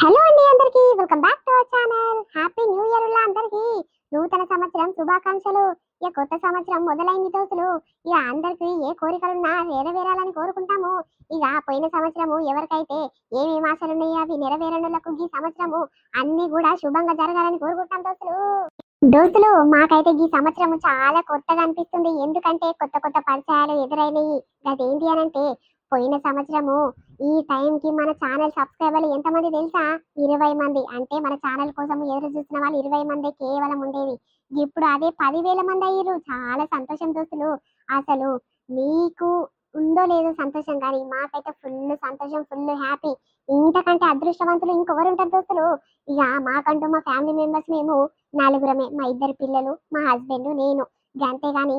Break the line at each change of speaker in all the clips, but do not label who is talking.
Hello అండి అందరికి welcome back to our channel. Happy new year అందరికి నూతన సంవత్సరం శుభాకాంక్షలు. ఇక కొత్త సంవత్సరం మొదలైంది దోస్తులు. ఇక అందరికి ఏ కోరికలున్నా నెరవేరాలని కోరుకుంటాము. ఇక పోయిన సంవత్సరము ఎవరికైతే ఏమేమి ఆశలు ఉన్నాయో అవి నెరవేరనులకు ఈ సంవత్సరము అన్ని కూడా శుభంగా జరగాలని కోరుకుంటాం దోస్తులు. దోస్తులు మాకైతే ఈ సంవత్సరం చాలా కొత్తగా అనిపిస్తుంది. ఎందుకంటే కొత్త కొత్త పరిచయాలు ఎదురైనవి. అదేంటి అని అంటే పోయిన సంవత్సరము ఈ టైంకి మన ఛానల్ సబ్స్క్రైబర్లు ఎంతమంది తెలుసా? 20 మంది. అంటే మన ఛానల్ కోసం ఎదురు చూస్తున్న వాళ్ళు 20 మంది కేవలం ఉండేది. ఇప్పుడు అదే 10,000 మంది అయ్యారు. చాలా సంతోషం దోస్తులు. అసలు మీకు ఉందో లేదో సంతోషం, కానీ మాకైతే ఫుల్ సంతోషం, ఫుల్ హ్యాపీ. ఇంతకంటే అదృష్టవంతులు ఇంకెవరు ఉంటారు దోస్తులు? ఇక మాకంటూ మా ఫ్యామిలీ మెంబర్స్ మేము నలుగురమే. మా ఇద్దరు పిల్లలు, మా హస్బెండ్, నేను. అంతేగాని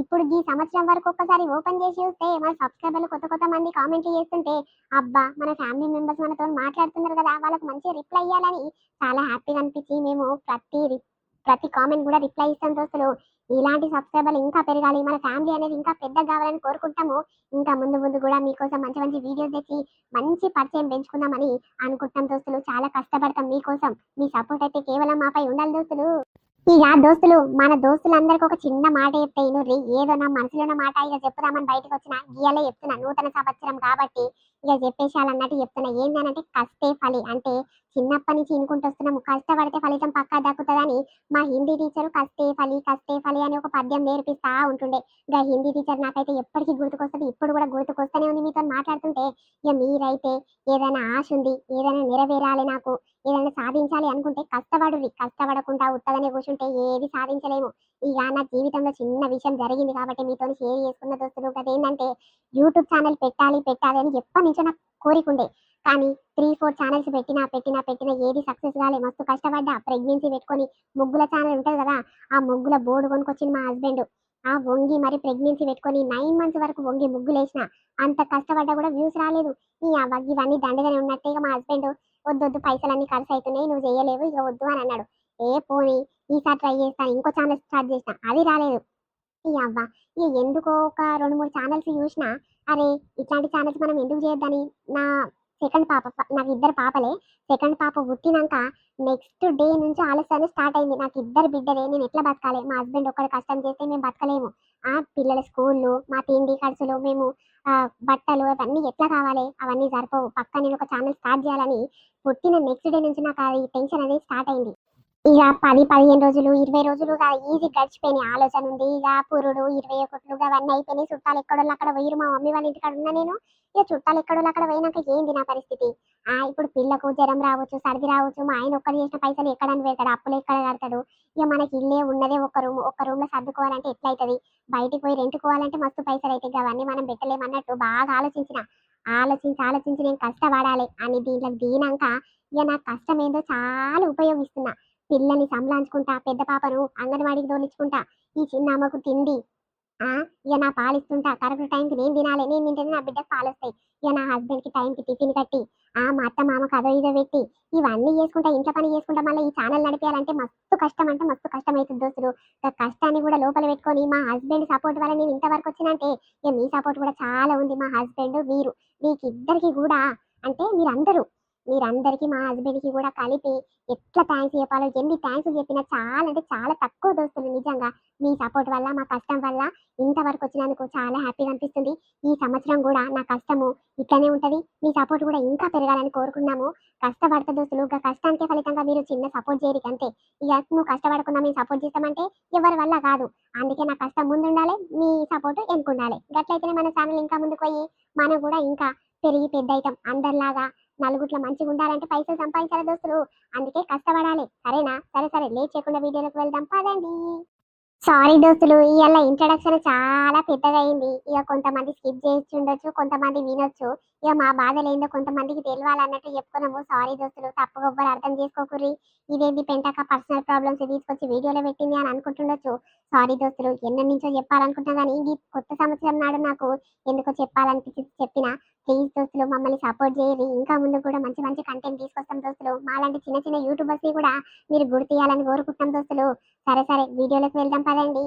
ఇప్పుడు ఈ సంవత్సరం వరకు ఒక్కసారి ఓపెన్ చేసి చూస్తే మన సబ్స్క్రైబర్లు కొత్త కొత్త మంది కామెంట్లు చేస్తుంటే అబ్బా మన ఫ్యామిలీ మెంబర్స్ మనతో మాట్లాడుతున్నారు కదా, వాళ్ళకి మంచి రిప్లై ఇవ్వాలని చాలా హ్యాపీగా అనిపించి మేము ప్రతి కామెంట్ కూడా రిప్లై ఇస్తాం దోస్తులు. ఇలాంటి సబ్స్క్రైబర్లు ఇంకా పెరగాలి, మన ఫ్యామిలీ అనేది ఇంకా పెద్ద కావాలని కోరుకుంటాము. ఇంకా ముందు ముందు కూడా మీకోసం మంచి మంచి వీడియోస్ తెచ్చి మంచి పరిచయం పెంచుకుందామని అనుకుంటాం దోస్తులు. చాలా కష్టపడతాం మీకోసం. మీ సపోర్ట్ అయితే కేవలం మాపై ఉండాలి దోస్తులు. ఇక దోస్తులు, మన దోస్తులందరికి ఒక చిన్న మాట చెప్తే ఇనుర్రి. ఏదో నా మనసులో ఉన్న మాట ఇక చెప్పుదామని బయటకు వచ్చిన గీయాలే చెప్తున్నా. నూతన సంవత్సరం కాబట్టి ఇక చెప్పేసాలన్నట్టు చెప్తున్నా. ఏంటనంటే కష్టే ఫలి. అంటే చిన్నప్పటి నుంచి ఇనుకుంటూ వస్తున్నాము, కష్టపడితే ఫలితం పక్కా దక్కుతుందని మా హిందీ టీచర్ కష్టే ఫలి అని ఒక పద్యం నేర్పిస్తా ఉంటుండే. ఇక హిందీ టీచర్ నాకైతే ఎప్పటికీ గుర్తుకొస్తుంది. ఇప్పుడు కూడా గుర్తుకొస్తూనే ఉంది మీతో మాట్లాడుతుంటే. ఇక మీరైతే ఏదైనా ఆశ ఉంది, ఏదైనా నెరవేరాలి, నాకు ఏదైనా సాధించాలి అనుకుంటే కష్టపడకుండా ఉత్తగానే కూర్చుంటే ఏది సాధించలేము. ఇక నా జీవితంలో చిన్న విషయం జరిగింది కాబట్టి మీతో షేర్ చేసుకున్న దోస్తులు. అదేంటంటే యూట్యూబ్ ఛానల్ పెట్టాలి అని ఎప్పటి నుంచో నాకు కోరిక ఉండే. కానీ 3-4 ఛానల్స్ పెట్టినా ఏది సక్సెస్ కాలే. మస్తు కష్టపడ్డా. ప్రెగ్నెన్సీ పెట్టుకొని ముగ్గుల ఛానల్ ఉంటుంది కదా, ఆ ముగ్గుల బోర్డు కొనుక్కొచ్చింది మా హస్బెండ్. ఆ వంగి మరి ప్రెగ్నెన్సీ పెట్టుకొని 9 మంత్స్ వరకు వంగి ముగ్గులు వేసిన. అంత కష్టపడ్డా కూడా వ్యూస్ రాలేదు. ఇవన్నీ దండగానే ఉన్నట్టే. ఇక మా హస్బెండ్ వద్దొద్దు, పైసలన్నీ ఖర్చు అవుతున్నాయి, నువ్వు చేయలేవు, ఇక వద్దు అని అన్నాడు. పోనీ ఈసారి ట్రై చేస్తాను. ఇంకో ఛానల్ స్టార్ట్ చేసిన, అది రాలేదు. అవ్వ ఎందుకో ఒక 2-3 ఛానల్స్ చూసిన, అరే ఇట్లాంటి ఛానల్స్ మనం ఎందుకు చేయొద్దని నా సెకండ్ పాప, నాకు ఇద్దరు పాపలే. సెకండ్ పాప పుట్టినాక నెక్స్ట్ డే నుంచి ఆలస్యాన్ని స్టార్ట్ అయింది. నాకు ఇద్దరు బిడ్డలే, నేను ఎట్లా బతకాలి? మా హస్బెండ్ ఒక్కడు కష్టం చేస్తే మేము బతకలేము. పిల్లల స్కూళ్ళు, మా తిండి ఖర్చులు, మేము బట్టలు అవన్నీ ఎట్లా కావాలి? అవన్నీ సరిపోవు. పక్క నేను ఒక ఛానల్ స్టార్ట్ చేయాలని పుట్టిన నెక్స్ట్ డే నుంచి నాకు అది టెన్షన్ అనేది స్టార్ట్ అయింది. ఇక 10-15 రోజులు, 20 రోజులుగా ఈజీ గడిచిపోయినాయి. ఆలోచన ఉంది. ఇక పురుడు 21 అవన్నీ అయిపోయినాయి. చుట్టాలు ఎక్కడోళ్ళు అక్కడ పోయిరు. మా మమ్మీ వాళ్ళ ఇంటికాడ ఉన్నా నేను. ఇక చుట్టాలు ఎక్కడోళ్ళు అక్కడ పోయినాక ఏంది నా పరిస్థితి? ఇప్పుడు పిల్లకు జ్వరం రావచ్చు, సర్ది రావచ్చు. మా ఆయన ఒక్కడు చేసిన పైసలు ఎక్కడని పెడతాడు? అప్పులు ఎక్కడ కడతాడు? ఇక మనకి ఇల్లే ఉన్నదే ఒక రూమ్ లో సర్దుకోవాలంటే ఎట్లయితది? బయటికి పోయి రెంట్కోవాలంటే మస్తు పైసలు అవుతాయి. అవన్నీ మనం పెట్టలేమన్నట్టు బాగా ఆలోచించి నేను కష్టపడాలి అని దీంట్లో దిగినాక ఇక నా కష్టం ఏందో చాలా ఉపయోగిస్తున్నా. పిల్లని సంభాళించుకుంటా, పెద్ద పాపను అంగన్వాడికి తోలించుకుంటా, ఈ చిన్న అమ్మకు తిండి, ఇక నా పాలిస్తుంటా. కరెక్ట్ టైంకి నేను తినాలి, నేను తింటేనే నా బిడ్డకు పాలు వస్తాయి. ఇక నా హస్బెండ్కి టైంకి టిఫిన్ కట్టి, మా అత్త మామకు అదో ఇదో పెట్టి, ఇవన్నీ చేసుకుంటా, ఇంట్లో పని చేసుకుంటా. మళ్ళీ ఈ ఛానల్ నడిపేయాలంటే మస్తు కష్టం, అంటే మస్తు కష్టం అవుతుంది దోస్తులు. కష్టాన్ని కూడా లోపల పెట్టుకొని మా హస్బెండ్ సపోర్ట్ వల్ల నేను ఇంతవరకు వచ్చినంటే ఇక మీ సపోర్ట్ కూడా చాలా ఉంది. మా హస్బెండ్ మీరు, మీకు ఇద్దరికి కూడా, అంటే మీరందరికీ మా హస్బెండ్కి కూడా కలిపి ఎట్లా థ్యాంక్స్ చెప్పాలో, ఎన్ని థ్యాంక్స్ చెప్పినా చాలా అంటే చాలా తక్కువ దోస్తులు. నిజంగా మీ సపోర్ట్ వల్ల, మా కష్టం వల్ల ఇంతవరకు వచ్చినందుకు చాలా హ్యాపీగా అనిపిస్తుంది. ఈ సంవత్సరం కూడా నా కష్టము ఇట్లానే ఉంటది. మీ సపోర్ట్ కూడా ఇంకా పెరగాలని కోరుకున్నాము. కష్టపడతా దోస్తులు. కష్టానికే ఫలితంగా మీరు చిన్న సపోర్ట్ చేయరు అంతే. ఇక నువ్వు కష్టపడకుండా మేము సపోర్ట్ చేస్తామంటే ఎవరి వల్ల కాదు. అందుకే నా కష్టం ముందు ఉండాలి, మీ సపోర్ట్ వెనుకుండాలి. గట్లయితేనే మన ఛానల్ ఇంకా ముందుకు పోయి మనం కూడా ఇంకా పెరిగి పెద్ద అవుతాం. అందరిలాగా నలుగుట్ల మంచిగా ఉండాలంటే పైసలు సంపాదించాలి దోస్తులు. అందుకే కష్టపడాలి. సరేనా? సరే లేట్ చేయకుండా వీడియోలోకి వెళ్దాం పదండి. సారీ దోస్తులు, ఇవాళ ఇంట్రడక్షన్ చాలా పెద్దగా అయింది. ఇక కొంతమంది స్కిప్ చేసి ఉండొచ్చు, కొంతమంది వినొచ్చు. ఇక మా బాధలు ఏందో కొంతమందికి తెలియాలన్నట్టు చెప్పుకున్నాము. సారీ దోస్తులు, తప్పుగా ఎవ్వరు అర్థం చేసుకోకూరి. ఇదేంటి పెంటక పర్సనల్ ప్రాబ్లమ్స్ తీసుకొచ్చి వీడియోలో పెట్టింది అని అనుకుంటుండొచ్చు. సారీ దోస్తులు, ఎన్నో నుంచో చెప్పాలనుకుంటున్నా కానీ ఈ కొత్త సంవత్సరం నాడు నాకు ఎందుకో చెప్పాలనిపించి చెప్పిన. ప్లీజ్ దోస్తులు మమ్మల్ని సపోర్ట్ చేయరు. ఇంకా ముందు కూడా మంచి మంచి కంటెంట్ తీసుకొస్తాం దోస్తులు. మాలాంటి చిన్న చిన్న యూట్యూబర్స్ ని కూడా మీరు గుర్తియాలని కోరుకుంటాం దోస్తులు. సరే వీడియోలోకి వెళ్దాం పదండి.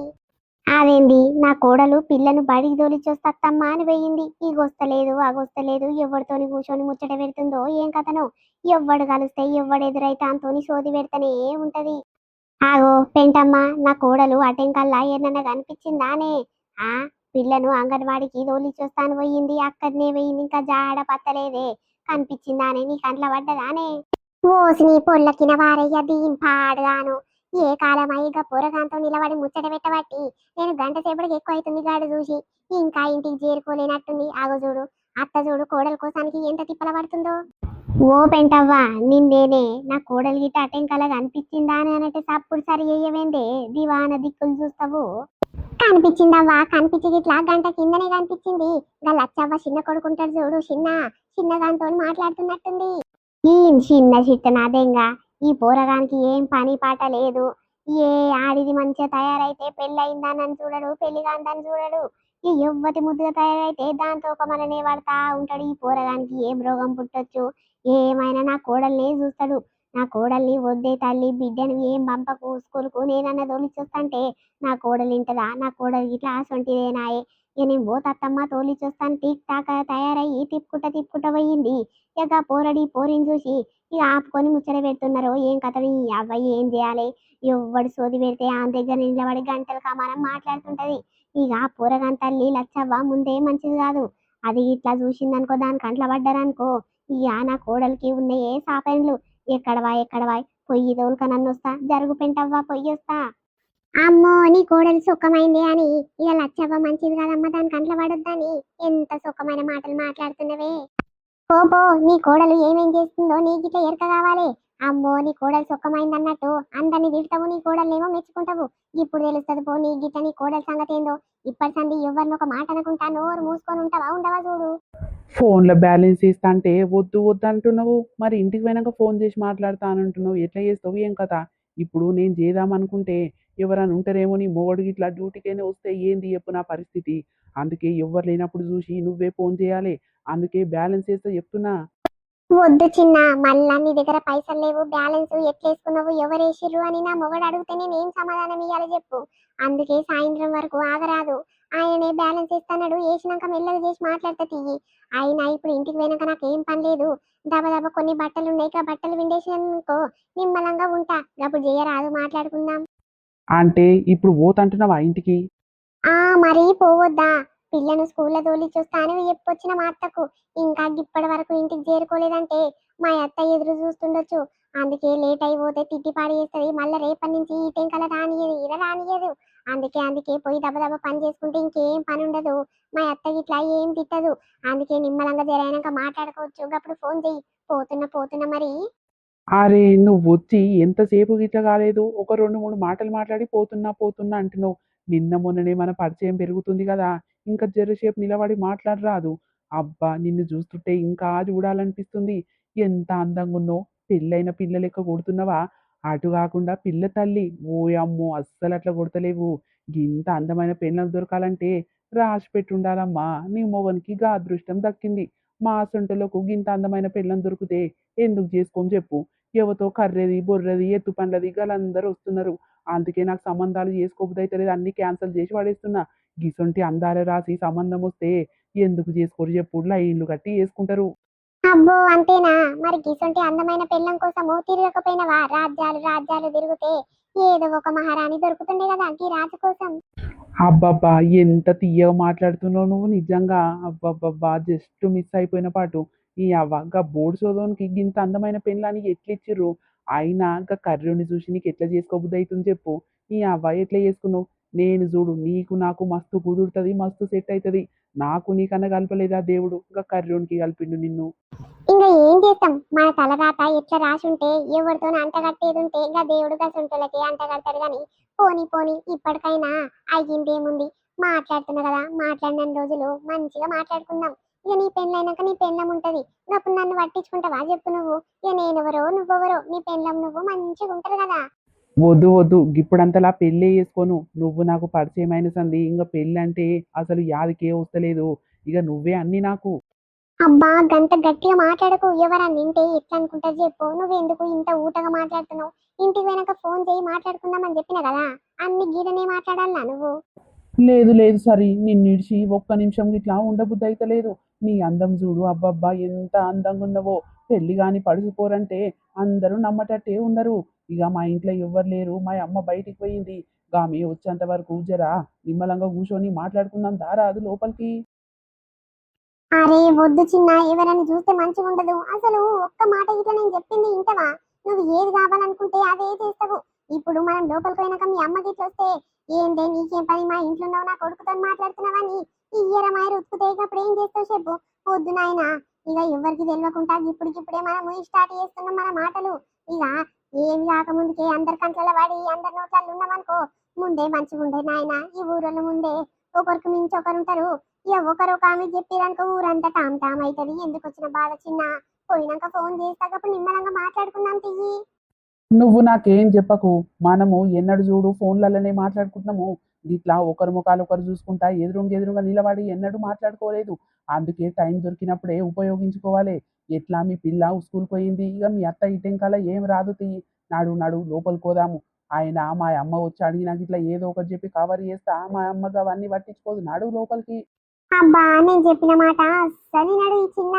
అదేంది నా కోడలు పిల్లను బడికి తోలిచ్చొస్తమ్మా అని పోయింది. ఈగొస్తలేదు ఆగొస్తలేదు ఎవరితోని కూర్చొని ముచ్చట పెడుతుందో ఏం కథనో. ఎవ్వడు కలిస్తే ఎవ్వడు ఎదురైతే అంతోని సోది పెడతనే ఉంటది. ఆగో పెంటమ్మ, నా కోడలు అటెంకల్లా ఏమన్నా కనిపించిందానే? ఆ పిల్లను అంగన్వాడికి తోలిచ్చొస్తాను పోయింది, అక్కడనే పోయింది, ఇంకా జాడ పత్తలేదే. కనిపించిందానే? నీ కంట్ల పడ్డదానే? ఓసిని పొల్లకిన వారయ్య దీని పాడుగాను. ఏ కాలమైగా పొరగాంతో నిలబడి ముచ్చట పెట్టబట్టి నేను గంట సేపటికి ఎక్కువ అవుతుంది గాడు చూసి. ఇంకా ఇంటికి చేరుకోలేనట్టుంది. ఆగో చూడు, అత్త చూడు కోడల కోసానికి ఎంత తిప్పల పడుతుందో. ఓ పెంటవ్వా, నిన్నేనే నా కోడలి గిట్ట అటెంకలా కనిపించిందా అని అంటే సప్పుడు సరి అయ్యవేందే? దివాన దిక్కులు చూస్తావు. కనిపించిందవ్వా, కనిపించి గిట్లా గంట కిందనే కనిపించింది. గా లచ్చవ్వ చిన్న కొడుకుంటాడు చూడు, చిన్నగాంతో మాట్లాడుతున్నట్టుంది. ఈ చిన్న చిట్టనాదేంగా ఈ పోరగానికి ఏం పని పాట లేదు. ఏ ఆడిది మంచిగా తయారైతే పెళ్ళయిందానని చూడడు, పెళ్లి కాందని చూడడు. ఈ యువతి ముద్దుగా తయారైతే దాంతో ఒక మననే పడతా ఉంటాడు. ఈ పోరగానికి ఏం రోగం పుట్టొచ్చు? ఏమైనా నా కోడల్ని చూస్తాడు. నా కోడల్ని వద్దే తల్లి, బిడ్డను ఏం పంపకు స్కూల్కు, నేనన్న తోలిచ్చొస్తాంటే నా కోడలు ఇంటదా? నా కోడలికి ఇట్లా సొంటిదేనాయే. ఇక నేను పోతత్తమ్మ తోలిచ్చొస్తాను టిక్ టాక్ తయారయ్యి తిప్పుకుంటా పోయింది. ఇక పోరిని చూసి ఇక ఆపుకొని ముచ్చట పెడుతున్నారు. ఏం కథలు ఈ అవ్వయి ఏం చేయాలి? ఎవ్వడు సోది పెడితే ఆమె దగ్గర నిలబడి గంటలు కామానం మాట్లాడుతుంటది. ఇక పోరగాన్ తల్లి లచ్చవ్వ ముందే మంచిది కాదు. అది ఇట్లా చూసిందనుకో, దాని కంట్ల పడ్డారనుకో, ఇక నా కోడలికి ఉన్నాయే సాపన్లు. ఎక్కడవా పొయ్యి తోలుక నన్ను వస్తా, జరుగు పెంటవ్వా పొయ్యి వస్తా. అమ్మో నీ కోడలు సుఖమైంది అని ఇక లచ్చవ్వ మంచిది కాదమ్మ, దాని కంట్ల పడొద్దని ఎంత సుఖమైన మాటలు మాట్లాడుతున్నవే. పోపో, నీ కోడలు ఏమేం చేస్తుందో నీకిట్లా ఎరక కావాలి. అమ్మో నీ కోడలు సుఖమైందన్నట్టు అందరిని తిడతావు, నీ కోడలేమో మెచ్చుకుంటావు. ఇప్పుడు తెలుస్తుంది పో నీ గిట్ల నీ కోడల సంగతి ఏందో. ఇప్పటి సంది ఎవరిని ఒక మాట అనుకుంటా నోరు మూసుకొని ఉంటావా ఉండవా చూడు.
ఫోన్లో బ్యాలెన్స్ ఇస్తా అంటే వద్దు వద్దు అంటున్నావు. మరి ఇంటికి పోయినాక ఫోన్ చేసి మాట్లాడతా అని అంటున్నావు. ఎట్లా చేస్తావు ఏం కథ? ఇప్పుడు నేను చేద్దామనుకుంటే ఎవరైనా ఉంటారేమో, నీ మొగడికి ఇట్లా డ్యూటీకైనా వస్తే ఏంది చెప్పు నా పరిస్థితి. అందుకే ఎవరు లేనప్పుడు చూసి నువ్వే ఫోన్ చేయాలి. అందుకే బ్యాలెన్స్ వేస్తే చెప్తున్నా.
వద్దు చిన్న, మళ్ళా నీ దగ్గర పైసలు లేవు, బ్యాలెన్స్ ఎట్లేసుకున్నావు, ఎవరేసిర్రు అని నా మొగడు అడిగితే నేనేం సమాధానం ఇయ్యాలో చెప్పు. అందుకే సాయంత్రం వరకు ఆగరాదు. ఆయనే బ్యాలెన్స్ ఇస్తాడు, వేసినాక మెల్లగా చేసి మాట్లాడితే తీయి. అయినా ఇప్పుడు ఇంటికి పోయినాక నాకేం పని లేదు. దబదబ కొన్ని బట్టలు ఉన్నాయి, బట్టలు విండేసినానుకో నిమ్మలంగా ఉంటా. అప్పుడు చేయరాదు, మాట్లాడుకుందాం.
అంటే ఇప్పుడు పోతంటున్నావా ఇంటికి?
మరీ పోవద్దా? పిల్లను స్కూల్లో తోలిచొస్తాను చెప్పొచ్చిన మా అత్తకు. ఇంకా ఇప్పటి వరకు ఇంటికి చేరుకోలేదంటే మా అత్త ఎదురు చూస్తుండొచ్చు. అందుకే లేట్ అయిపోతే తిట్టి పాడి చేస్తుంది. మళ్ళీ రేపటి నుంచి ఈ టెంకల రానియదు, ఇలా రానియదు. అందుకే పోయి దెబ్బ పని చేసుకుంటే ఇంకేం పని ఉండదు. మా అత్త ఇట్లా ఏం తిట్టదు. అందుకే నిమ్మలంగా జరైనాక మాట్లాడుకోవచ్చు. అప్పుడు ఫోన్ చెయ్యి. పోతున్నా మరి.
అరే నువ్వు వచ్చి ఎంతసేపు గిట్ల కాలేదు, ఒక 2-3 మాటలు మాట్లాడి పోతున్నా అంటున్నావు. నిన్న మొన్ననే మన పరిచయం పెరుగుతుంది కదా, ఇంకా జరసేపు నిలబడి మాట్లాడరాదు? అబ్బా నిన్ను చూస్తుంటే ఇంకా చూడాలనిపిస్తుంది. ఎంత అందంగా ఉన్నావు. పెళ్ళైన పిల్ల లెక్క కొడుతున్నావా? అటు కాకుండా పిల్ల తల్లి. ఓయమ్మో అస్సలు అట్లా కొడతలేవు. గింత అందమైన పెళ్ళం దొరకాలంటే రాసి పెట్టుండాలమ్మా. నీ మొగనికి గా అదృష్టం దక్కింది. మా సొంటలకు గింత అందమైన పెళ్ళం దొరికితే ఎందుకు చేసుకోని చెప్పు. ఎవతో కర్రెది బొర్రెది ఎత్తు పండ్లది గలందరూ వస్తున్నారు. అందుకే నాకు సంబంధాలు చేసుకోబుద్దైతలేదు, అన్ని క్యాన్సిల్ చేసి పడేస్తున్నా. గిసొంటి అందాలే రాసి సంబంధం వస్తే ఎందుకు చేసుకోరు చెప్పు, లైన్లు కట్టి చేసుకుంటారు.
అబ్బో అంతేనా? మరి గిసొంటి అందమైన పెళ్ళం కోసము తిరగకపోయినవా? రాజ్యాలు తిరిగితే ఏదో ఒక మహారాణి దొరుకుతుండే కదా ఈ రాజు కోసం.
అబ్బబ్బా ఎంత తీయగా మాట్లాడుతున్నావు నువ్వు నిజంగా. అబ్బబ్బబ్బా జస్ట్ మిస్ అయిపోయిన పాటు. ఈ అవ్వ గా బోర్డు సోదోనికి గింత అందమైన పెళ్ళానికి ఎట్లిచ్చిర్రు? అయినా గా కర్రుని చూసి నీకు ఎట్లా చేసుకోబుద్ధి అవుతుంది చెప్పు. ఈ అవ్వ ఎట్లా చేసుకున్నావు? నేను చూడు, నీకు నాకు మస్తు కుదురుతుంది, మస్తు సెట్ అవుతుంది. నాకు నీకన్నా కలపలేదా దేవుడు? గా కర్రునికి కలిపిండు నిన్ను.
ఇంకా ఏం చేస్తాం, మన తలరాత ఎట్లా రాసుంటే ఎవరితో అంటగట్టేది ఉంటే ఇంకా దేవుడు గసంటులకి అంటగడతాడు గాని. పోని ఇప్పటికైనా అయ్యిందేముంది. మాట్లాడుతున్నా కదా, మాట్లాడిన రోజులు మంచిగా మాట్లాడుకుందాం. ఇక నీ పెళ్ళైనాక నీ పెళ్ళం ఉంటది. అప్పుడు నన్ను పట్టించుకుంటావా చెప్పు నువ్వు? ఇక నేనెవరో నువ్వెవరో, నీ పెళ్ళం నువ్వు మంచిగా ఉంటారు కదా.
వద్దు వద్దు ఇప్పుడంతలా పెళ్ళే చేసుకోను. నువ్వు నాకు పరిచయమైన సంది ఇంకా పెళ్ళి అంటే అసలు యాదికే వస్తలేదు. ఇక నువ్వే అన్ని నాకు.
అబ్బా గంత గట్టిగా మాట్లాడకు, ఎవరన్నా వింటే ఎట్లా అనుకుంటారు చెప్పు. నువ్వెందుకు ఇంత ఊటగా మాట్లాడుతున్నావు? ఇంటికి పోయినాక ఫోన్ చేయి మాట్లాడుకుందామని చెప్పిన కదా. అన్ని గీడనే మాట్లాడాలా నువ్వు?
లేదు లేదు సరి నిన్నిడిచి ఒక్క నిమిషం ఇట్లా ఉండబుద్ధి అయితే లేదు. నీ అందం చూడు అబ్బబ్బా ఎంత అందంగా ఉన్నవో. పెళ్లి గాని పడుచుకోరంటే అందరూ నమ్మటట్టే ఉన్నారు. ఇక మా ఇంట్లో ఎవ్వరు లేరు, మా అమ్మ బయటికి పోయింది. గామె వచ్చేంత వరకు జరా నిమ్మలంగా కూర్చొని మాట్లాడుకుందాం దారా అది లోపలికి.
అరే వద్దు చిన్న, ఎవరైనా చూస్తే మంచిగా ఉండదు. అసలు ఒక్క మాట ఇట్లా నేను చెప్పింది ఇంటవా? నువ్వు ఏది కావాలనుకుంటే అదే చేస్తావు. ఇప్పుడు మనం లోపలికి పోయినాక మీ అమ్మకి ఇట్లా వస్తే, ఏందే నీకేం పని, మా ఇంట్లో ఉన్నావు, నా కొడుకుతో మాట్లాడుతున్నావని ఈ ఈరమాయ రుతుకుతే అప్పుడు ఏం చేస్తావు చెప్పు? వద్దు నాయనా, ఇక ఎవరికి తెలియకుండా ఇప్పటికిప్పుడే మనము స్టార్ట్ చేస్తున్నాం మన మాటలు. ఇక ఏమి కాకముందుకే అందరి కంట్ల పడి అందరి నోట్లలో ఉన్నామనుకో, ముందే మంచిగా ఉండే నాయన. ఈ ఊరోళ్ళు ముందే ఒకరికి మించి ఒకరు ఉంటారు. ఇక ఒకరు ఒక ఆమె చెప్పిరనుకో ఊరంతా టామ్ టామ్ అవుతుంది. ఎందుకు వచ్చిన బాధ చిన్న? పోయినాక ఫోన్ చేస్తాకప్పుడు నిమ్మలంగా మాట్లాడుకుందాం తియ్యి.
నువ్వు నాకేం చెప్పకు. మనము ఎన్నడు చూడు ఫోన్లలోనే మాట్లాడుకుంటున్నాము. ఇట్లా ఒకరి ముఖాలు ఒకరు చూసుకుంటా ఎదురుగా నిలబడి ఎన్నడూ మాట్లాడుకోలేదు. అందుకే టైం దొరికినప్పుడే ఉపయోగించుకోవాలి. ఎట్లా మీ పిల్ల స్కూల్ పోయింది, ఇక మీ అత్త ఇటెంకాల ఏం రాదు తియ్యి. నడు నడు లోపలికి పోదాము. ఆయన మా అమ్మ వచ్చి అడిగినాక ఇట్లా ఏదో ఒకటి చెప్పి కవర్ చేస్తా, మా అమ్మగా అవన్నీ పట్టించుకోదు. నడు లోపలికి.
అబ్బా నేను చెప్పిన మాట అస్సలు నడు ఈ చిన్న.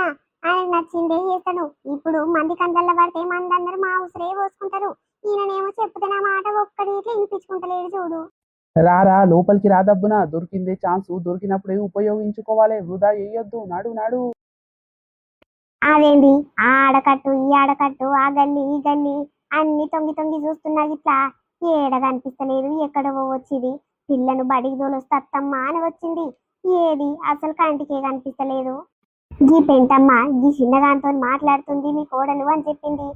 ఆయనకు నచ్చిందే చేస్తాడు. ఇప్పుడు మంది కండ్లల్లో పడితే మంది అందరూ మా ఉసిరే పోసుకుంటారు. ఈయననేమో చెప్తే నా మాట ఒక్కడి ఇట్లా వినిపించుకుంటలేడు చూడు.
రారా లోపలికి రాదబ్బున. దొరికిందే ఛాన్స్, దొరికినప్పుడే ఉపయోగించుకోవాలి. వృధా చేయొద్దు. నడు నడు.
అదేంది ఆ ఆడకట్టు ఈ ఆడకట్టు, ఆ గల్లి ఈ గల్లి అన్ని తొంగి తొంగి చూస్తున్నా గిట్లా ఏడ కనిపిస్తలేదు. ఎక్కడ వచ్చింది? పిల్లను బడికి తోలొస్తే అత్తమ్మ అని వచ్చింది. ఏది అసలు కంటికే కనిపిస్తలేదు. గీ పెంటమ్మ గీ చిన్నదాంతో మాట్లాడుతుంది మీ కోడలు అని చెప్పింది.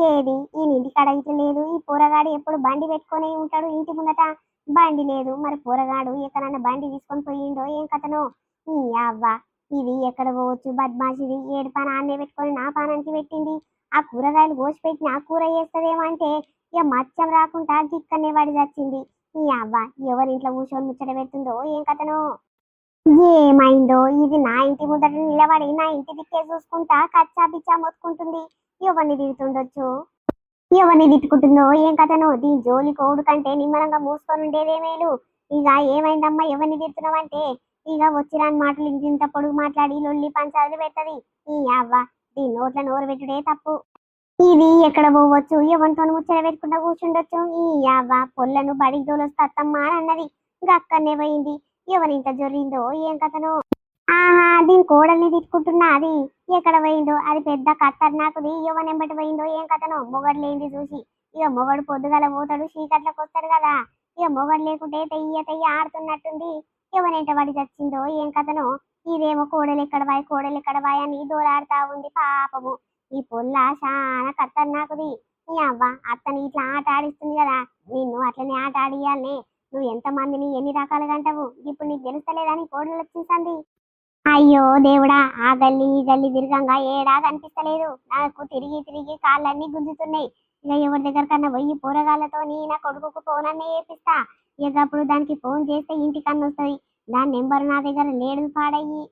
ఏది ఈ ఇంటి కాడ ఇట్లా లేదు. ఈ పోరగాడు ఎప్పుడు బండి పెట్టుకొని ఉంటాడు ఇంటి ముందట. బండి లేదు. మరి పోరగాడు ఎక్కడన్నా బండి తీసుకొని పోయిండో ఏం కథనో. ఈ అవ్వ, ఇది ఎక్కడ పోవచ్చు బద్మాషిది. ఏడు పాన ఆన్నే పెట్టుకొని నా పానానికి పెట్టింది. ఆ కూరగాయలు కోసి పెట్టి ఆ కూర చేస్తదేమో అంటే ఇక మచ్చం రాకుండా గిక్కనే పడి చచ్చింది. ఈ అవ్వ, ఎవరింట్లో కూర్చొని ముచ్చట పెడుతుందో ఏం కథనో. ఏమైందో ఇది? నా ఇంటి ముందట నిలబడి నా ఇంటి దిక్కే చూసుకుంటా కచ్చా పిచ్చా మొత్తుకుంటుంది. ఎవరిని తిడుతుండొచ్చు, ఎవరిని తిట్టుకుంటుందో ఏం కథనో. దీని జోలి కోడు కంటే నిమ్మలంగా మూసుకొని ఉండేదే మేలు. ఇక ఏమైందమ్మా ఎవరిని తిడుతున్నావంటే ఇక వచ్చిరాని మాటలు ఇంత పొడుగు మాట్లాడి లొల్లి పంచాలు పెడతది. ఈ అవ్వ, దీని నోట్ల నోరు పెట్టుడే తప్పు. ఇది ఎక్కడ పోవచ్చు, ఎవరితో ముచ్చట పెట్టుకుంటా కూర్చుండొచ్చు. ఈ అవ్వ, పొల్లను బడికి తోలొస్తే అత్తమ్మ అని అన్నది. ఇంకా అక్కడనే పోయింది. ఎవరింట జొర్రిందో ఏం కథనో. ఆహా, దీని కోడల్ని తిట్టుకుంటున్నా అది ఎక్కడ పోయిందో. అది పెద్ద ఖతర్నాకుది. ఎవనెంబటి పోయిందో ఏం కథనో. మొగడు లేనిది చూసి ఇక మొగడు పొద్దుగల పోతాడు, చీకట్లకు వస్తాడు కదా. ఇక మొగడు లేకుంటే తెయ్య తెయ్య ఆడుతున్నట్టుంది. ఎవనెంట పడి చచ్చిందో ఏం కథనో. ఇదేమో కోడలు ఎక్కడ బాయ్, కోడలు ఎక్కడ బాయ్ అని దూరాడుతా ఉంది పాపము. ఈ పొల్ల చాలా ఖతర్నాకుది. ఈ అవ్వ, అత్తని ఇట్లా ఆట ఆడిస్తుంది కదా, నిన్ను అట్లనే ఆట ఆడియాలనే. నువ్వు ఎంత మందిని ఎన్ని రకాలుగా అంటావు. ఇప్పుడు నీకు తెలుస్తలేదని కోడలు వచ్చింది. అయ్యో దేవుడా, ఆ గల్లి ఈ గల్లి తిరగంగా ఏడా కనిపిస్తలేదు. నాకు తిరిగి తిరిగి కాళ్ళన్నీ గుంజుతున్నాయి. ఇక ఎవరి దగ్గర కన్నా పోయి పోరగాళ్ళతోని నా కొడుకుకు ఫోన్ అన్నీ చేపిస్తా. ఇక అప్పుడు దానికి ఫోన్ చేస్తే ఇంటికన్నా వస్తుంది. దాని నెంబర్ నా దగ్గర లేడు పాడయ్యి.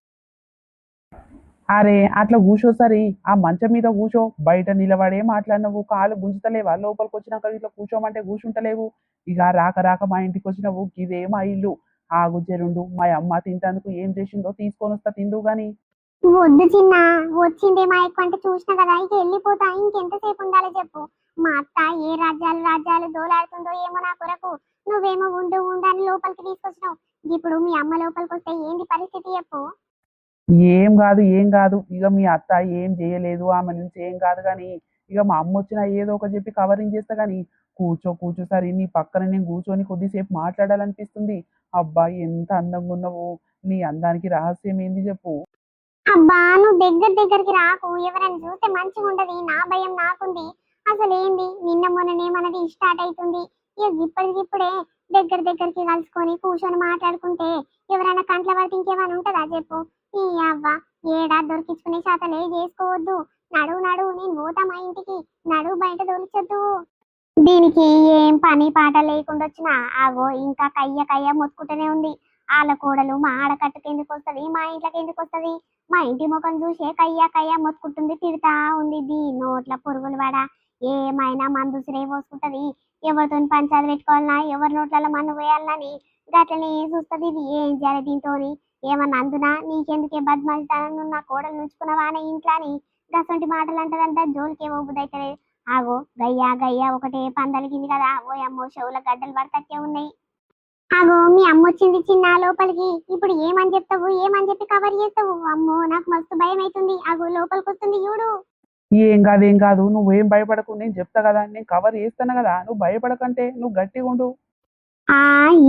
అరే అట్లా కూర్చో సరి. ఆ మంచం మీద కూర్చో. బయట నిలబడే మాట్లాడినవు, కాలు గుంజుతలేవా? లోపలికి వచ్చినాక ఇట్లా కూర్చోమంటే కూర్చుంటలేవు. ఇక రాక రాక మా ఇంటికి వచ్చినవు, ఇదే మా ఇల్లు. ఆగు జరుండు, మా అమ్మ తింటానికి ఏం చేసిందో తీసుకొని వస్తా, తిందు గాని.
వద్దు చిన్న, వచ్చిందే మా ఎక్కువ అంటే చూసిన కదా, ఇక వెళ్ళిపోతా. ఇంకెంతసేపు ఉండాలి చెప్పు? మా అత్త ఏ రాజ్యాలు రాజ్యాలు దోలాడుతుందో ఏమో నా కొరకు. నువ్వేమో ఉండు ఉండని లోపలికి తీసుకొచ్చినావు. ఇప్పుడు మీ అమ్మ లోపలికి వస్తే ఏంది పరిస్థితి చెప్పు?
ఏం కాదు ఏం కాదు. ఇక మీ అత్త ఏం చేయలేదు, ఆమె నుంచి ఏం కాదు కానీ ఇక మా అమ్మ వచ్చినా ఏదో ఒక చెప్పి కవరింగ్ చేస్తా కానీ కూర్చో కూర్చో సరే. నీ పక్కన నేను కూర్చొని కొద్దిసేపు మాట్లాడాలనిపిస్తుంది. అబ్బా ఎంత అందంగా ఉన్నావు. నీ అందానికి రహస్యం ఏంది చెప్పు?
అబ్బా నువ్వు దగ్గరికి రాకు. ఎవరైనా చూస్తే మంచిగా ఉండదు. నా భయం నాకుంది. అసలు ఏంది నిన్న మొన్ననే మనది స్టార్ట్ అవుతుంది. ఇక ఇప్పటికిప్పుడే దగ్గరికి కలుసుకొని కూర్చొని మాట్లాడుకుంటే ఎవరైనా కంట్ల పడితే ఇంకేమైనా ఉంటుందా చెప్పు? ఈ అవ్వ, ఏడా దొరికించుకునే శాతలే చేసుకోవద్దు. నడువు నడువు, నేను పోతా మా ఇంటికి. నడువు, బయట దొరికొద్దు. దీనికి ఏం పని పాట లేకుండా వచ్చినా ఆగో ఇంకా కయ్య కయ్య మొత్తుకుంటూనే ఉంది. ఆళ్ళ కోడలు మా ఆడకట్టుకు ఎందుకు వస్తుంది, మా ఇంట్లోకి ఎందుకు వస్తుంది? మా ఇంటి ముఖం చూసే కయ్య కయ్య మొత్తుకుంటుంది, తిడతా ఉంది. నోట్ల పురుగులు పడ ఏమైనా మందు సిరే పోసుకుంటది. ఎవరితో పంచాయతీ పెట్టుకోవాలన్నా, ఎవరి నోట్లలో మన్ను వేయాలని గట్లనే చూస్తుంది ఇది ఏం చేయాలి దీంతోని ఏమన్నా అందునా నీకెందుకే బద్మాషిదాను నా కోడలు నుంచుకున్నావా అనే ఇంట్లో అని గసంటి మాటలు అంటదంట జోలికి ఏమో బుద్ధి ఆగో గయ్యా గయ్యా ఒకటే పందలిగింది కదా ఓ అమ్మో చెవుల గడ్డలు పడతకే ఉన్నాయి. ఆగో మీ అమ్మ వచ్చింది చిన్న లోపలికి ఇప్పుడు ఏమని చెప్తావు ఏమని చెప్పి కవర్ చేస్తావు అమ్మో నాకు మస్తు భయం అవుతుంది ఆగో లోపలికి వస్తుంది చూడు.
ఏం కాదు నువ్వేం భయపడకు, నేను చెప్తా కదా, నేను కవర్ చేస్తాను కదా, నువ్వు భయపడకంటే నువ్వు గట్టిగా ఉండు.
ఆ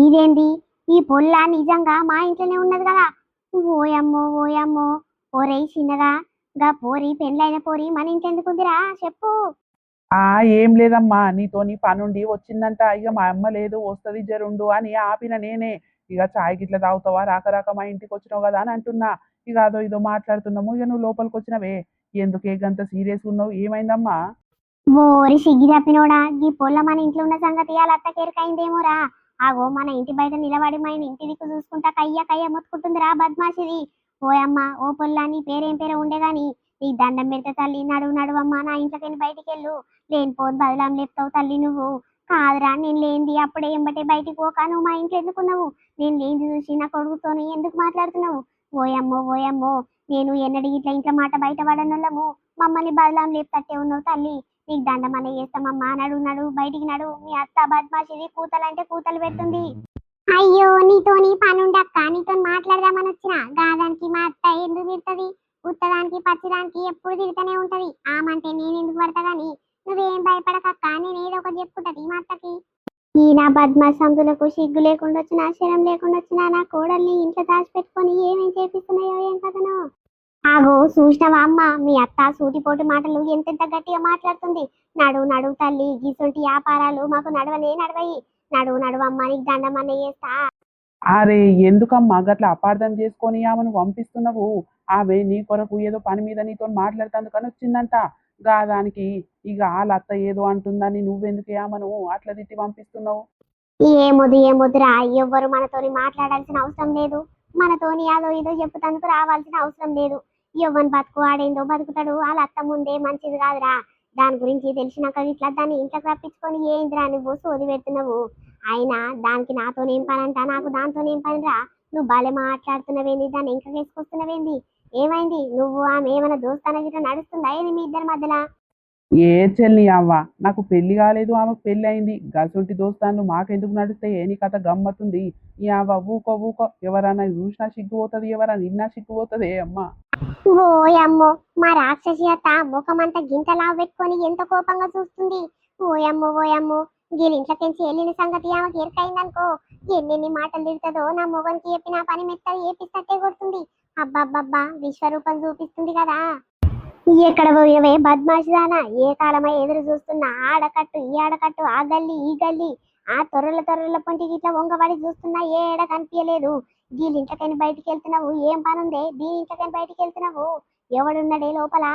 ఇదేంది ఈ పొల్ల నిజంగా మా ఇంట్లోనే ఉన్నది కదా. ఓయమ్మో ఓయమ్మో ఓరేయ్ చిన్నగా గా పోరి పెళ్ళైన పోరి మన ఇంకెందుకుందిరా చెప్పు.
ఏం లేదమ్మా, నీతోని పనుండి వచ్చిందంట, ఇక మా అమ్మ లేదు వస్తుంది జరుండు అని ఆపిన నేనే. ఇక చాయ్ గిట్ల తాగుతావా రాక రాక మా ఇంటికి వచ్చినావు కదా అని అంటున్నా. ఇక అదో ఇదో మాట్లాడుతున్నాము, ఇక నువ్వు లోపలికి వచ్చినవే. ఎందుకే గంత సీరియస్ ఉన్నావు, ఏమైందమ్మా?
ఓరి సిగ్గి తప్పినోడా ఈ పొల్ల మన ఇంట్లో ఉన్న సంగతి అలా అత్తకేరకైందేమోరా. ఆగో మన ఇంటి బయట నిలబడి మన ఇంటి దిక్కు చూసుకుంటా కయ్య కయ్య మొత్తుకుంటుందిరా బద్మాషిది. ఓయమ్మ ఓ పొల్ల నీ పేరేం పేరు ఉండే గాని నీ దండం పెడితే తల్లి నడువు నడువమ్మ నా ఇంట్లోకి బయటికి వెళ్ళు లేనిపోని బదలాం లేపుతావు తల్లి నువ్వు. కాదురా నేను లేనిది అప్పుడే ఎంబటే బయటికి పోక నువ్వు మా ఇంట్లో ఎందుకున్నావు నేను లేనిది చూసి నా కొడుకుతోని ఎందుకు మాట్లాడుతున్నావు. ఓయమ్మో ఓయమ్మో నేను ఎన్నడి ఇట్లా ఇంట్లో మాట బయట పడనుల్లము మమ్మల్ని బదలాం లేపుతట్టే ఉన్నావు తల్లి. నీకు దండమన్న చేస్తామమ్మా నడు నడు బయటికి నడు మీ అత్త బద్మాషిది కూతలంటే కూతలు పెడుతుంది. అయ్యో నీతోని పనుండక్క నీతో మాట్లాడదామని వచ్చిన గాదానికి మా అత్త ఎందుకు తిడుతుంది ఉత్తదానికి పచ్చిదానికి ఎప్పుడు తిడుతూనే ఉంటది ఆమంటే నేను ఎందుకు పడతా గాని నువ్వేం భయపడకక్క నేను ఏదో ఒకటి చెప్పుకుంటది మా అత్తకి. ఈ నా బద్మాష్ సంతులకు సిగ్గు లేకుండా వచ్చినా శరం లేకుండా వచ్చినా నా కోడల్ని ఇంట్లో దాచిపెట్టుకొని ఏమేం చేపిస్తున్నాయో ఏం కథనో. ఆగో చూసినవా అమ్మ మీ అత్త సూటిపోటు మాటలు ఎంతెంత గట్టిగా మాట్లాడుతుంది. నడువు నడువు తల్లి గిసొంటి వ్యాపారాలు మాకు నడవనే నడవయి నడువు నడువు అమ్మ నీకు దండమన్న చేస్తా.
అరే ఎందుకమ్మా గట్ల అపార్థం చేసుకొని ఆమెను పంపిస్తున్నావు? ఆమె నీ కొరకు ఏదో పని మీద నీతో మాట్లాడుతందుకని వచ్చిందంట. దానికి ఇక వాళ్ళ అత్త ఏదో అంటుందని నువ్వెందుకు ఆమెను అట్లా తిట్టి పంపిస్తున్నావు?
ఏమొద్దురా ఎవ్వరు మనతోని మాట్లాడాల్సిన అవసరం లేదు మనతోని యాదో ఏదో చెప్పుతందుకు రావాల్సిన అవసరం లేదు. ఎవ్వని బతుకు ఆడేందో బతుకుతాడు వాళ్ళ అత్త ముందే మంచిది కాదురా. దాని గురించి తెలిసినాక ఇట్లా దాన్ని ఇంట్లోకి రప్పించుకొని ఏందిరా నువ్వు సోది పెడుతున్నావు. అయినా దానికి నాతోనేం పని అంట నాకు దాంతోనేం పని రా. నువ్వు బాలే మాట్లాడుతున్నవేంది దాన్ని ఇంకా వేసుకొస్తున్నవేంది ఏమైంది నువ్వు ఆమె ఏమైనా దోస్తాన గిట్లా నడుస్తుందా ఏంది మీ ఇద్దరి మధ్యలో?
ఏ చెల్లి అవ్వ, నాకు పెళ్లి కాలేదు, ఆమెకు పెళ్లి అయింది. గసొంటి దోస్తాను మాకెందుకు నడుస్తాయి? నీ కథ గమ్మత్తుంది. ఈ అవ్వ ఊకో ఊకో, ఎవరన్నా చూసినా సిగ్గుపోతుంది, ఎవరన్నా నిన్నా సిగ్గుపోతుంది. అమ్మ
ఓయమ్మో మా రాక్షసి అత్త ముఖమంతా గింతలా పెట్టుకొని ఎంత కోపంగా చూస్తుంది. ఓయమ్మో ఓయమ్మో గీలింట్లకెంచి వెళ్ళిన సంగతి ఆమెకి ఎరకైందనుకో ఎన్నెన్ని మాటలు తిడుతుందో నా మొగనికి చెప్పిన పని మెత్తగా ఏపిస్తట్టే కొడుతుంది. అబ్బబ్బబ్బా విశ్వరూపం చూపిస్తుంది కదా. ఎక్కడ పోయేవే బద్మాషిదానా ఏ కాలమై ఎదురు చూస్తున్నా ఆడకట్టు ఈ ఆడకట్టు ఆ గల్లి ఈ గల్లి ఆ తొర్రల పొంటికి ఇట్లా వంగబడి చూస్తున్నా ఏ ఏడ కనిపించలేదు. దీని ఇంట్లోకని బయటికి వెళ్తున్నావు ఏం పనుందే దీని ఇంట్లోకని బయటికి వెళ్తున్నావు ఎవడున్నాడే లోపల?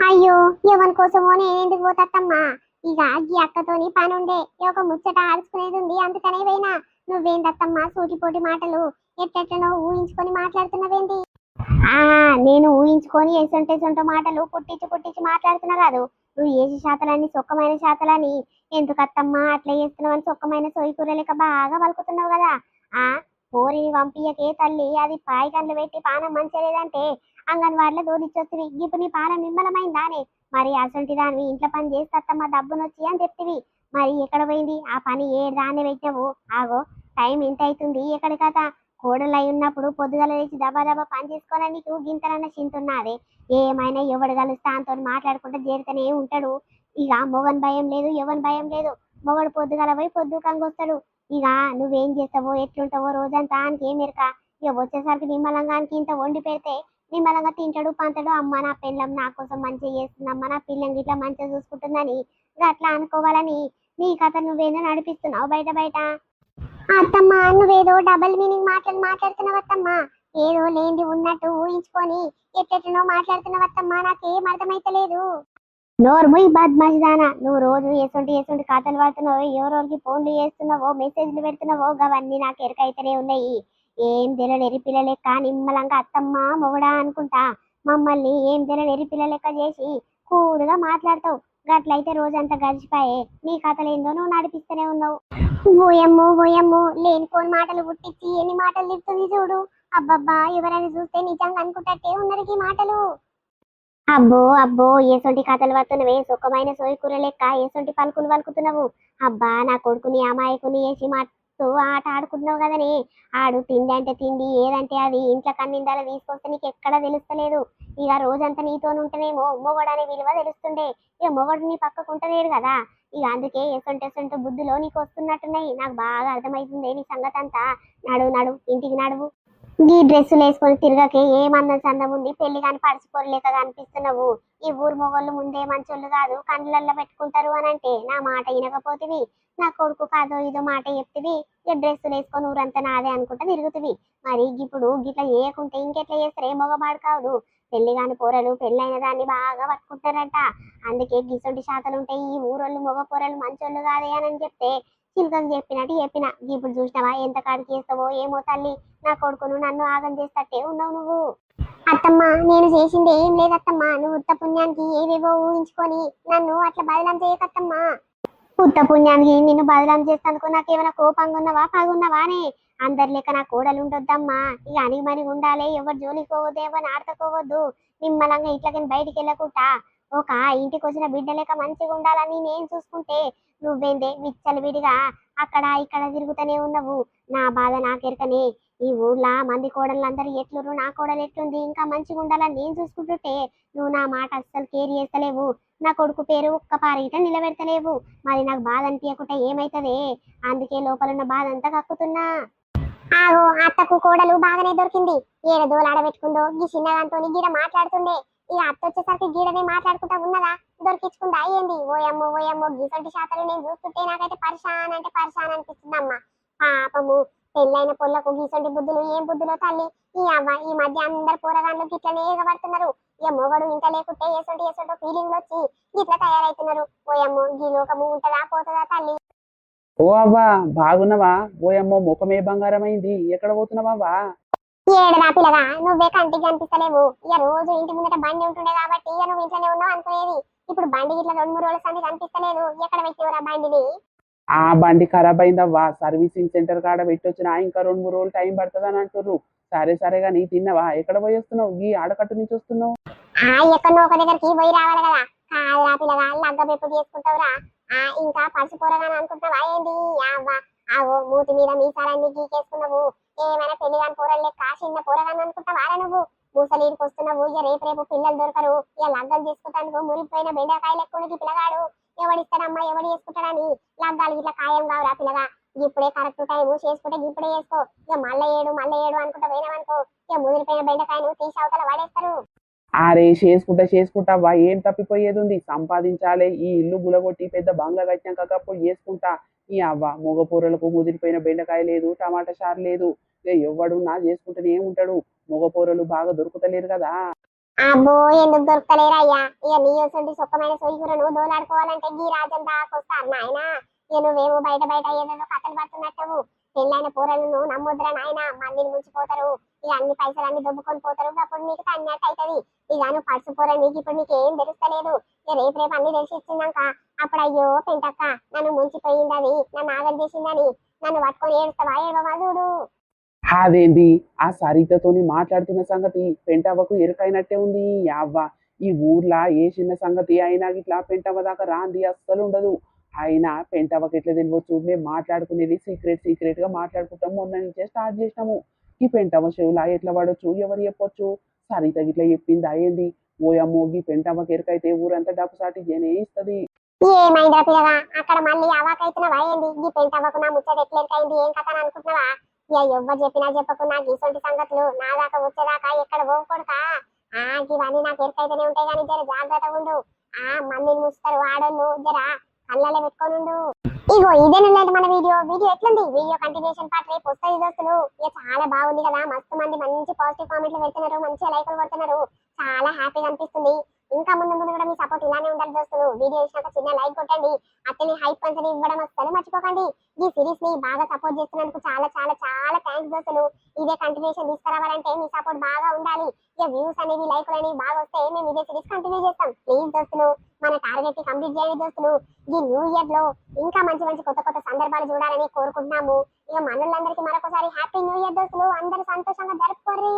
అయ్యో ఎవరి కోసమో నేను ఎందుకు పోతమ్మా ఇక ఈ అక్కతోని పనుండే ఒక ముచ్చట ఆడుచుకునేది ఉంది అందుకనే పోయినా. నువ్వేందత్తమ్మా సూటిపోటి మాటలు ఎట్టెట్టనో ఊహించుకొని మాట్లాడుతున్నవేంటి? నేను ఊహించుకొని ఎసొంటో మాటలు పుట్టించి మాట్లాడుతున్నా కాదు. నువ్వు ఏసి శాతలని సొక్కమైన శాతలని ఎందుకత్తమ్మా అట్లా చేస్తున్నావని సొక్కమైన సొయ్యకూర లెక్క బాగా పలుకుతున్నావు కదా. ఆ పోరిని పంపియకే తల్లి అది పాయి కండ్లు పెట్టి పానం మంచిలేదంటే అంగన్వాడిలో దూరిచ్చొస్తుంది ఇప్పుడు నీ పాలన నిమ్మలమైందానే. మరి అసొంటి దాన్ని ఇంట్లో పని చేస్తమ్మా డబ్బునొచ్చి అని చెప్తివి మరి ఎక్కడ పోయింది ఆ పని ఏ దాన్ని పెట్టావు? ఆగో టైం ఎంత అవుతుంది ఎక్కడి కథ కోడలు అయి ఉన్నప్పుడు పొద్దుగల లేచి దబా పని చేసుకోవాలని నీకు గింతలన్న చింతున్నదే. ఏమైనా ఎవడు కలుస్తా అంతో మాట్లాడుకుంటే చేరుతూనే ఉంటాడు. ఇక మొగన్ భయం లేదు ఎవరి భయం లేదు. మొగడు పొద్దుగల పోయి పొద్దుకంగా వస్తాడు. ఇక నువ్వేం చేస్తావో ఎట్లుంటావో రోజంతా ఆయనకి ఏం ఎరక. ఇక వచ్చేసరికి నిమ్మలంగానికి ఇంత వండి పెడితే నిమ్మలంగా తింటాడు పంతాడు. అమ్మ నా పెళ్ళం నా కోసం మంచిగా చేస్తుందమ్మ నా పిల్లం ఇట్లా మంచిగా చూసుకుంటుందని అట్లా అనుకోవాలని నీ కథ నువ్వేదో నడిపిస్తున్నావు బయట బయట. అత్తమ్మా నువ్వేదో డబల్ మీనింగ్ మాటలు మాట్లాడుతున్నావత్తమ్మా ఏదో లేంది ఉన్నట్టు ఊహించుకొని ఎట్టెట్టనో మాట్లాడుతున్నావత్తమ్మా నాకేం అర్థమైతలేదు. నోర్ముయ్ బద్మాషిదానా నువ్వు రోజు ఎసొంటి కథలు పడుతున్నావో ఎవరోకి ఫోన్లు చేస్తున్నావో మెసేజ్లు పెడుతున్నావో అవన్నీ నాకు ఎరకైతేనే ఉన్నాయి. ఏం తెలలేరి పిల్ల లెక్క నిమ్మలంగా అత్తమ్మ మొగడా అనుకుంటా మమ్మల్ని ఏం తెలలేరి పిల్ల లెక్క చేసి కూడుగా మాట్లాడతావు. గట్లయితే రోజంతా గడిచిపోయే నీ కథలేందో నువ్వు నడిపిస్తూనే ఉన్నావు. ఓయమ్మో ఓయమ్మో లేనిపోని మాటలు పుట్టించి ఎన్ని మాటలు తిడుతుంది చూడు. అబ్బబ్బా ఎవరైనా చూస్తే నిజంగా అనుకుంటట్టే ఉన్నారు ఈ మాటలు. అబ్బో అబ్బో ఏసొంటి కథలు పడుతున్నవే సుఖమైన సోయికూర లెక్క ఏసొంటి పలుకులు పలుకుతున్నావు. అబ్బా నా కొడుకుని అమాయకుని వేసి మాటూ ఆట ఆడుకుంటున్నావు కదనే. ఆడు తిండి అంటే తిండి ఏదంటే అది ఇంట్లో కన్నిందాల తీసుకొస్తే నీకు ఎక్కడా తెలుస్తలేదు. ఇక రోజంతా నీతో ఉంటేనేమో మొగడు అనే విలువ తెలుస్తుండే. ఇక మొగడు నీ పక్కకు ఉంటలేడు కదా. ఇక అందుకే ఎసొంటి బుద్ధులో నీకు వస్తున్నట్టున్నాయి. నాకు బాగా అర్థమవుతుంది నీ సంగతి అంతా. నడువు నడువు ఇంటికి నడువు. ఈ డ్రెస్సులు వేసుకొని తిరగకే ఏమన్నా చందం ఉంది. పెళ్లి కాని పడిచిపోలేక కనిపిస్తున్నావు. ఈ ఊరు మొగోళ్ళు ముందే మంచోళ్ళు కాదు కండ్లల్లో పెట్టుకుంటారు అని అంటే నా మాట వినకపోతివి. నా కొడుకు కాదో ఇదో మాట చెప్తివి. ఇక డ్రెస్సులు వేసుకొని ఊరంతా నాదే అనుకుంటా తిరుగుతివి. మరి ఇప్పుడు గిట్లా చేయకుంటే ఇంకెట్లా చేస్తారే మొగమాడు కాదు. పెళ్లి కాని పోరలు పెళ్ళైన దాన్ని బాగా పట్టుకుంటారంట. అందుకే గిసొంటి శాతలు ఉంటాయి. ఈ ఊరోళ్ళు మొగ పోరలు మంచోళ్ళు కాదే అని చెప్తే చిలుకకు చెప్పినట్టు చెప్పిన. ఇప్పుడు చూసినావా ఎంత కాడికి చేస్తావో ఏమో తల్లి. నా కొడుకును నన్ను ఆగం చేస్తట్టే ఉన్నావు నువ్వు. అత్తమ్మ నేను చేసింది ఏం లేదత్తమ్మా. నువ్వు ఉత్త పుణ్యానికి ఏవేవో ఊహించుకొని నన్ను అట్లా బదలం చేయకత్తమ్మా. ఉత్త పుణ్యానికి నిన్ను బదలం చేస్తానుకో నాకేమైనా కోపంగా ఉన్నావా పగున్నావానే. అందరి లెక్క నా కోడలు ఉండొద్దమ్మా. ఇక అనిమని ఉండాలి. ఎవరు జోలికి పోవద్దు ఎవరిని ఆడతకోవద్దు. నిమ్మలంగా ఇట్లకి బయటికి వెళ్ళకుండా ఒక ఇంటికి వచ్చిన బిడ్డ లెక్క మంచిగా ఉండాలని నేను చూసుకుంటే నువ్వేందే విచ్చలవిడిగా అక్కడ ఇక్కడ తిరుగుతూనే ఉన్నావు. నా బాధ నాకెరకనే. ఈ ఊర్లో మంది కోడళ్ళందరూ ఎట్లురు నా కోడలు ఎట్లుంది ఇంకా మంచిగా ఉండాలని నేను చూసుకుంటుంటే నువ్వు నా మాట అస్సలు కేర్ చేస్తలేవు. నా కొడుకు పేరు ఒక్క పారిట నిలబెడతలేవు. మరి నాకు బాధ అనిపించకుండా ఏమైతుందే. అందుకే లోపల ఉన్న బాధ అంతా కక్కుతున్నా. ఆగో అత్తకు కోడలు బాగానే దొరికింది. ఏడ దోలాడబెట్టుకుందో ఈ చిన్నదాంతో గీడ మాట్లాడుతుండే. ఈ అత్త వచ్చేసరికి గీడనే మాట్లాడుకుంటా ఉన్నదా దొరికించుకుందా అయ్యింది. ఓయమ్మో ఓయమ్మో గీసంటి శాతలు నేను చూస్తుంటే నాకైతే పరిశాన్ అంటే పరిశాన్ అనిపిస్తుందమ్మా. పాపము పెళ్ళైన పొల్లకు గీసంటి బుద్ధులు ఏం బుద్ధులో తల్లి. ఈ అవ్వ ఈ మధ్య అందరు పోరగాళ్ళు గిట్లనే ఎగబడుతున్నారు. ఇక మొగడు ఇంట లేకుంటే ఏసొంటి ఫీలింగ్ వచ్చి గిట్లా తయారైతున్నారు. ఓయమ్మో గీ లోకము ఉంటదా పోతుందా తల్లి.
ఓ అవ్వా బాగున్నావా? ఓయమ్మో ముఖమే బంగారం అయింది. ఎక్కడ పోతున్నావా?
ఏడరా పిల్లగా నువ్వే కంటికి కనిపిస్తలేవు. ఇక రోజు ఇంటి ముందట బండి ఉంటుండే కాబట్టి ఇక నువ్వు ఇంట్లోనే ఉన్నావు అనుకునేది. ఇప్పుడు బండి ఇట్లా 2-3 రోజుల సంది కనిపిస్తలేదు. ఎక్కడ పెట్టేవరా బండిని?
ఆ బండి ఖరాబ్ అయిందవ్వా. సర్వీసింగ్ సెంటర్ కాడ పెట్టొచ్చినా ఇంకా 2-3 రోజులు టైం పడుతుంది అని అంటుర్రు. సరే సరే గానీ తిన్నావా? ఎక్కడ పోయి వస్తున్నావు? ఈ ఆడకట్టు నుంచి వస్తున్నావు?
ఎక్కడో ఒక దగ్గరికి పోయి రావాలి కదా. కాదురా పిల్లగా లగ్గం ఎప్పుడు చేసుకుంటావురా? ఇంకా పడిచిపోరగాని అనుకుంటున్నావా ఏంది? అవ్వా ఆవో మూతి మీద మీసాలన్నీ గీకేసుకున్నావు. ఏమైనా పెళ్లి కాని పోరలు లెక్క చిన్న పోరగాని అనుకుంటావా నువ్వు? మూసలీడికి వస్తున్నావు. ఇక రేపు పిల్లలు దొరకరు. ఇక లగ్గం చేసుకుంటాను మురిగిపోయిన బెండకాయ లెక్కడికి పిల్లగాడు. ఎవడిస్తాడమ్మా ఎవడు చేసుకుంటాడని లగ్గాలు ఇట్లా ఖాయం కావురా పిల్లగా. ఇప్పుడే కరెక్ట్ టైం చేసుకుంటే ఇప్పుడే చేసుకో. ఇక మళ్ళీ ఏడు అనుకుంటా పోయినావనుకో ఇక ముదిరిపోయిన బెండకాయను తీసి అవతల పడేస్తారు.
అరే చేసుకుంటావా? ఏం తప్పిపోయేది ఉంది? సంపాదించాలి. ఈ ఇల్లు గులగొట్టి పెద్ద బంగ్లా కట్టినాక అప్పుడు చేసుకుంటా. ఈ అవ్వ మగ పూరలకు ముదిరిపోయిన బెండకాయ లేదు, టమాటా చారు లేదు. ఇక ఎవడు నా చేసుకుంటూనే ఉంటాడు. మగ పూరలు బాగా దొరుకుతలేరు కదా.
అబ్బో ఎందుకు దొరకలేరా అయ్యా? ఇక నీ వసంటి సుఖమైన సొయ్యూరను దోలాడుకోవాలంటే గీ రాజ్యం దాకొస్తారు నాయన. ఇక నువ్వేమో బయట ఏదేదో కథలు పడుతున్నట్టు. పెళ్ళైన పూరలను నమ్మొద్దురా నాయన. మందిని ముంచిపోతారు. ఇక అన్ని పైసలు అన్ని దొబ్బుకొని పోతారు. అప్పుడు నీకు తన్నట్టు అవుతుంది. ఇక నువ్వు పడిచిపోరా నీకు ఇప్పుడు నీకేం తెలుస్తలేదు. ఇక రేపు అన్ని తెలిసి ఇచ్చిందాక అప్పుడు అయ్యో పెంటక్క నన్ను ముంచిపోయిందని నన్ను ఆగం చేసిందని నన్ను పట్టుకొని ఏడుస్తావా ఏడవా చూడు.
అదేంది? ఆ సరితతోని మాట్లాడుతున్న సంగతి పెంటవ్వకు ఎరుకైనట్టే ఉంది. యావ్వ ఈ ఊర్లో ఏ చిన్న సంగతి అయినా ఇట్లా పెంటవ్వ దాకా రాంది అస్సలు ఉండదు. అయినా పెంటవ్వకి ఎట్లా తెలియవచ్చు? మేము మాట్లాడుకునేది సీక్రెట్ గా మాట్లాడుకుంటాం. మొన్న నుంచే స్టార్ట్ చేసినాము. ఈ పెంటవ్వ చెవులా ఎట్లా పడవచ్చు? ఎవరు చెప్పొచ్చు? సరిత గిట్లా చెప్పింది అయ్యింది. ఓయమ్మో ఈ పెంటవ్వకి ఎరుకైతే ఊరంతా డబ్బు సాటి జనే ఇస్తుంది.
ఏమైందిరా పిల్లగా అక్కడ మళ్ళీ అవాకైతున్నావా ఏంది? ఈ పెంటవ్వకు నా ముచ్చట ఎట్లెంకైంది ఏం కథ అనుకుంటున్నావా? ఇక ఎవ్వరు చెప్పినా చెప్పకున్నా గీసొంటి సంగతులు నా దాకా వచ్చేదాకా ఎక్కడ పోకూడదా? ఇవన్నీ నాకు ఎరుకైతేనే ఉంటాయి కానీ జర జాగ్రత్తగా ఉండు. మందిని ముస్తారు ఆడోళ్ళు జర కళ్ళలో పెట్టుకొని ఉండు. ఇగో ఇదేనండి మన వీడియో ఎట్లుంది? వీడియో కంటిన్యూషన్ పార్ట్ రేపు వస్తాయి దోస్తులు. ఇక చాలా బాగుంది కదా. మస్తు మంది మంచి పాజిటివ్ కామెంట్లు పెడుతున్నారు. మంచిగా లైకులు పడుతున్నారు. చాలా హ్యాపీగా అనిపిస్తుంది. ఇంకా ముందు ముందు కూడా మీ సపోర్ట్ ఇలానే ఉండాలి దోస్తులు. వీడియో ఇచ్చినాక చిన్న లైక్ కొట్టండి, అట్లనే హైప్ అంతని ఇవ్వడం అస్సలు మర్చిపోకండి. ఈ సిరీస్ ని బాగా సపోర్ట్ చేస్తున్నందుకు చాలా చాలా చాలా థ్యాంక్స్ దోస్తులు. ఇదే కంటిన్యూషన్ తీసుకురావాలంటే మీ సపోర్ట్ బాగా ఉండాలి. ఇక వ్యూస్ అనేవి లైక్లు అనేవి బాగా వస్తే మేము ఇదే సిరీస్ కంటిన్యూ చేస్తాం. ప్లీజ్ దోస్తులు మన టార్గెట్ ని కంప్లీట్ చేయండి దోస్తులు. ఈ న్యూ ఇయర్ లో ఇంకా మంచి మంచి కొత్త కొత్త సందర్భాలు చూడాలని కోరుకుంటున్నాము. ఇక మనోళ్ళందరికీ మరొకసారి హ్యాపీ న్యూ ఇయర్ దోస్తులు. అందరూ సంతోషంగా జరుపుకోర్రి.